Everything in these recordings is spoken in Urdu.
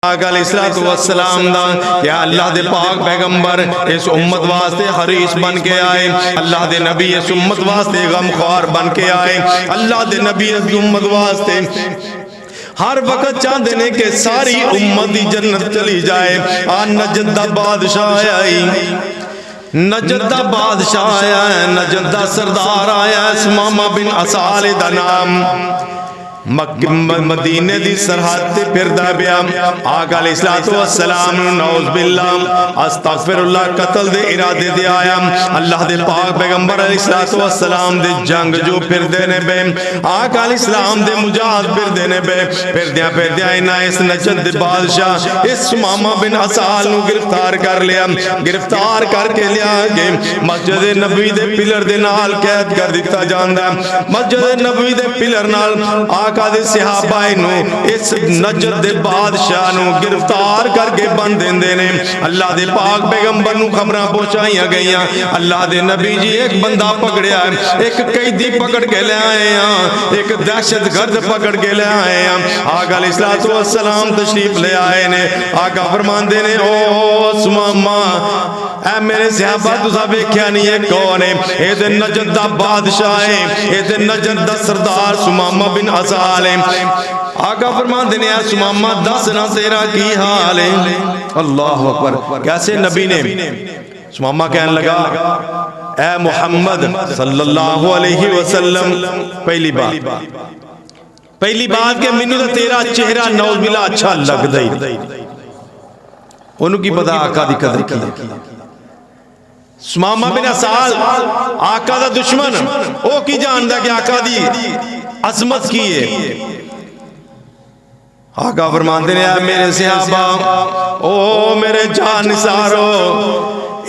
آقا علیہ السلام دا کہ اللہ دے پاک پیغمبر اس امت واسطے حریص بن کے آئے، اللہ دے نبی اس امت واسطے غمخوار بن کے آئے، اللہ دے نبی اس امت واسطے ہر وقت چاہتے ہیں کہ ساری امت دی جنت چلی جائے۔ نجد دا بادشاہ آئی، نجد دا بادشاہ آیا ہے، نجد دا سردار آیا ہے، سمامہ بن اسال دا نام، مدینے دی سرحد تے پھردا پیا۔ آقا علیہ السلام نعوذ باللہ استغفر اللہ قتل دے ارادے دے آیا۔ اللہ دے پاک پیغمبر علیہ السلام دے جنگ جو پھر دینے بے، آقا علیہ السلام دے مجاہد پھر دینے بے، پھر دیا انہا اس نجد دے بادشاہ اس سمامہ بن اسال نو گرفتار کر لیا، گرفتار کر کے لیا کہ مسجد نبوی دے پلر دے نال قید کر دیتا جاندہ، مسجد نبوی دے پلر نال آقا دے صحابہ نو اس نجد دے بادشاہ نو گرفتار کر کے بند دیندے نے۔ اللہ دے پاک پیغمبر نو خبراں پہنچائیاں گئیاں، اللہ دے نبی جی ایک بندہ پکڑیا ہے، ایک قیدی پکڑ کے لے آئے ہیں، ایک دہشت گرد پکڑ کے لے آئے ہیں۔ آقا علیہ السلام تشریف لے آئے نے، آقا فرماندے نے او سمامہ اے میرے صحابہ تسا ویکھیا نہیں ہے کون ہے؟ اے دے نجد دا بادشاہ ہے، اے دے نجد دا سردار سمامہ بن اسال ہے۔ آقا فرماندے نے اے سمامہ دس نہ تیرا کی حال ہے؟ اللہ اکبر، کیسے نبی نے؟ سمامہ کہنے لگا اے محمد صلی اللہ علیہ وسلم، پہلی بات کہ منو تو تیرا چہرہ نعوذ باللہ اچھا لگ دائی، انہوں کی پتہ آقا دی قدر کی۔ سمامہ بن اسال آقا دا دشمن، او کی جاندہ کہ آقا دی عظمت کی ہے۔ آقا فرماندے نے میرے صحابہ، او میرے جان نثارو،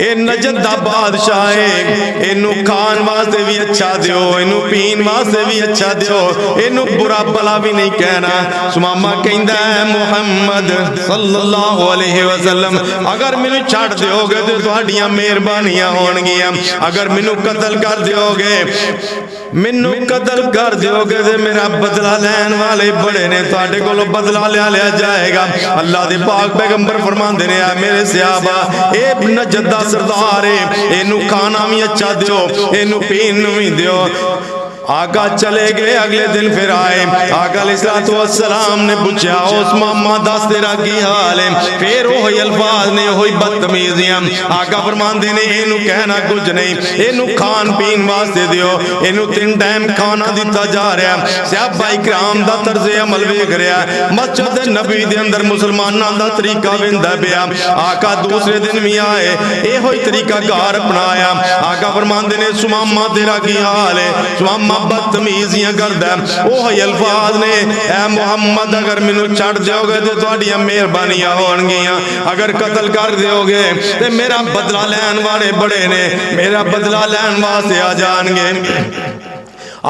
اے نجد دا بادشاہ ہے، اینو کھان واسطے بھی اچھا دیو، اینو پین واسطے بھی اچھا دیو، اینو برا بلا بھی نہیں کہنا۔ سمامہ کہندہ ہے محمد صلی اللہ علیہ وسلم اگر مینوں چھڑ دیو گے تو تہاڈیاں مہربانیاں ہون گیاں، اگر مینوں قتل کر دیو گے، مینوں قتل کر دیو گے تو میرا بدلہ لین والے بڑے نے، تہاڈے کولوں بدلہ لیا جائے گا۔ اللہ دے پاک پیغمبر فرماندے نے میرے صحابہ، اے نجد دا سردار ہے، اینو کھانا بھی اچھا دیو، اینو پین بھی دیو۔ آقا چلے گئے، اگلے دن پھر آئے، آقا علیہ السلام نے پوچھا سمامہ دس تیرا کی حال ہے؟ پھر وہی الفاظ نے، وہی بدتمیزیاں۔ آقا فرماندے نے اینو کہنا کچھ نہیں، اینو کھان پین واسطے دیو، اینو 3 ٹائم کھانا دیتا جا رہا ہے۔ صحابہ اکرام دا طرز عمل ویکھ رہا ہے، مسجد نبی دے اندر مسلماناں دا طریقہ ویندا پیا۔ آقا دوسرے دن بھی آئے، اے ہوئی طریقہ کار اپنایا۔ آقا فرماندے نے سمامہ تیرا کی حال ہے؟ سمامہ بدتمیزیاں کردہ، وہی الفاظ نے، اے محمد اگر مینوں چھڑ دیو گے تو تہاڈیاں مہربانیاں ہون گیاں، اگر قتل کر دیو گے تے میرا بدلہ لین والے بڑے نے، میرا بدلہ لین واسطے آ جان گے۔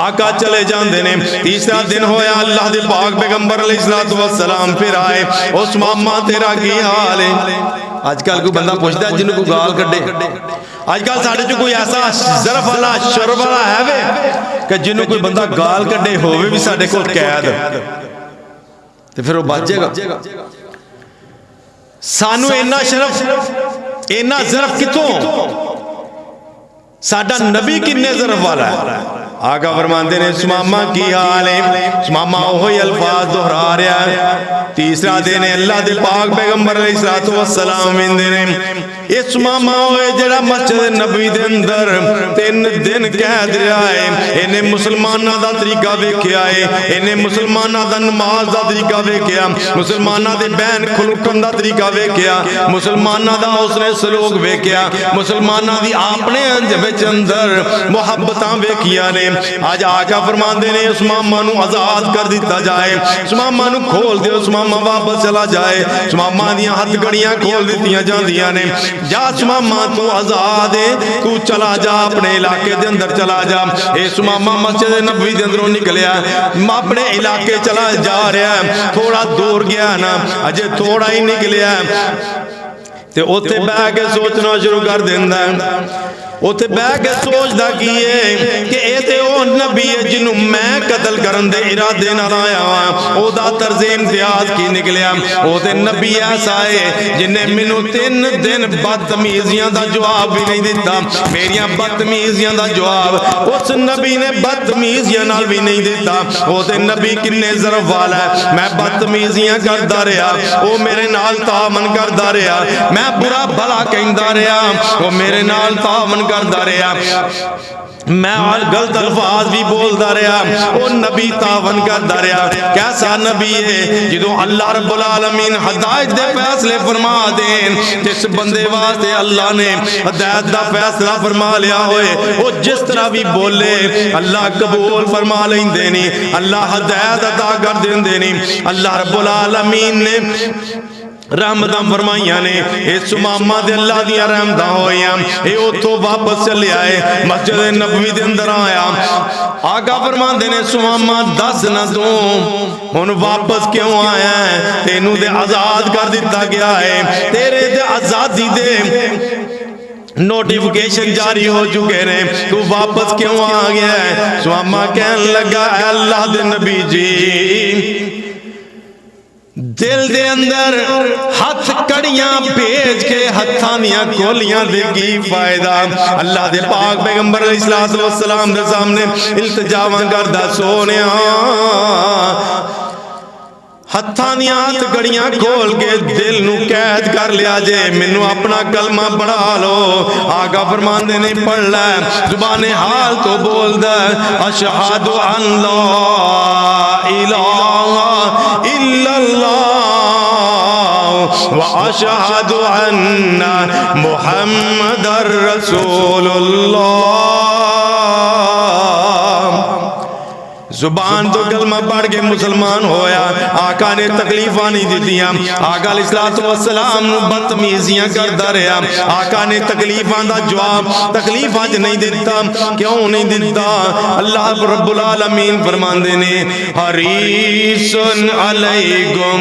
آقا چلے جاندے نے، تیسرا دن ہویا، اللہ دے پاک پیغمبر علیہ السلام پھر آئے، او سمامہ تیرا کی حال ہے؟ آج کل کوئی بندہ پوچھتا ہے جنہوں کو گال کڈے، آج کل ساڑھے جو کوئی ایسا ظرف والا شرف والا ہے وے کہ جنہوں کوئی بندہ گال کڈے ہوئے بھی ساڑھے کو قید تو پھر وہ بچ جائے گا۔ سانو اینا شرف اینا ظرف کتوں؟ ساڑھا نبی کنے ظرف والا ہے؟ آقا فرماندے نے سمامہ کی حال ہے؟ سمامہ وہی الفاظ دہرا رہا ہے۔ تیسرا دن اللہ دے پاک پیغمبر علیہ السلام ویندے نے، اے سمامہ ہوئے جڑا مسجد نبوی دے اندر 3 دن قید رہا ہے، انہیں مسلمانہ دا طریقہ ویکھیا ہے، انہیں مسلمانہ دا نماز دا طریقہ ویکھیا، مسلمانہ دے بین کھلکن دا طریقہ ویکھیا، مسلمانہ دا حسن سلوک ویکھیا، مسلمانہ دی اپنے انجبچ اندر محبتاں ویکھیا نے۔ آج آقا فرماندے نے سمامہ نو آزاد کر دیتا جائے، سمامہ نو کھول دیو، سمامہ واپس چلا جائے۔ سمامہ دیاں ہتھ گڑیاں کھول دیتیاں جاندیاں نے، جا سمامہ تو آزاد ہے، تو چلا جا اپنے علاقے دے اندر چلا جا۔ اے سمامہ مسجد نبوی دے اندروں نکلیا، اپنے علاقے چلا جا رہا ہے، تھوڑا دور گیا نا، اجے تھوڑا ہی نکلیا ہے تے اوتے بیٹھ کے سوچنا شروع کر دیندا ہے، اتنے بہ کے سوچدا کی ہے کہ اے تے او نبی ہے جنوں میں قتل کرن دے ارادے نال آیا ہاں، او دا طرز امتیاز کی نکلیا؟ او تے نبی ایسا ہے جن نے مینوں 3 دن بدتمیزیاں دا جواب بھی نہیں دیتا، میریاں بدتمیزیاں دا جواب اس نبی نے بدتمیزیاں نال بھی نہیں دیتا۔ او تے نبی کنے ظرف والا ہے، میں بدتمیزیاں کردا رہیا، او میرے نال تعاون کردا رہیا، میں برا بھلا کہندا رہیا، او میرے نال تعاون کردا رہیا، میں غلط الفاظ بھی بولدا رہیا، او نبی تعاون کردا رہیا۔ کیسا نبی ہے جدوں اللہ رب العالمین ہدایت دے فیصلے فرما دین، جس بندے واسطے اللہ نے ہدایت دا فیصلہ فرما لیا ہوئے وہ جس طرح بھی بولے اللہ قبول فرما لیندے نے، اللہ ہدایت عطا کر دیندے نے۔ اللہ رب العالمین نے رحمتاں فرمائیاں نے، اے سمامہ دے اللہ دیا رحمتاں ہوئیاں، اے اتھو واپس چلے آئے، مسجد نبوی دے اندر آیا، آقا فرماندے نے سمامہ دس نہ دوں، ان واپس کیوں آیا ہے؟ تینوں دے آزاد کر دیتا گیا ہے، تیرے دے آزادی دے نوٹیفیکیشن جاری ہو چکے نے، تو واپس کیوں آ گیا ہے؟ سمامہ کہنے لگا اے اللہ دے نبی جی، دل دے اندر ہاتھ کڑیاں بھیج کے ہتھانیاں کھولیاں دے کی فائدہ؟ اللہ دے پاک پیغمبر علیہ السلام دے سامنے التجاواں کردہ سونیا، ہتھانیاں ہاتھ کڑیاں کھول کے دل نو قید کر لیا جے، منو اپنا کلمہ پڑھا لو۔ آقا فرماندے نہیں پڑھ لے، زبان حال تو بول دے، اشہد ان لا الہ الا اللہ واشہد ان محمد رسول اللہ۔ زبان تو کلمہ پڑھ کے مسلمان ہویا، آقا نے تکلیفہ نہیں دیتیاں، آقا علیہ السلام نو بدتمیزیاں کردا رہیا، آقا نے تکلیفہ دا جواب تکلیفہ نہیں دیتا، کیوں نہیں دیتا؟ اللہ رب العالمین فرماندے نے حریص علیکم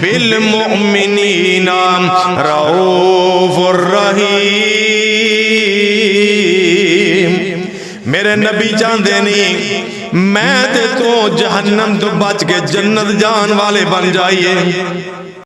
بالمؤمنین رؤوف الرحیم۔ میرے نبی چاندے نہیں میں تے تو جہنم تو بچ کے جنت جان والے بن جائیے۔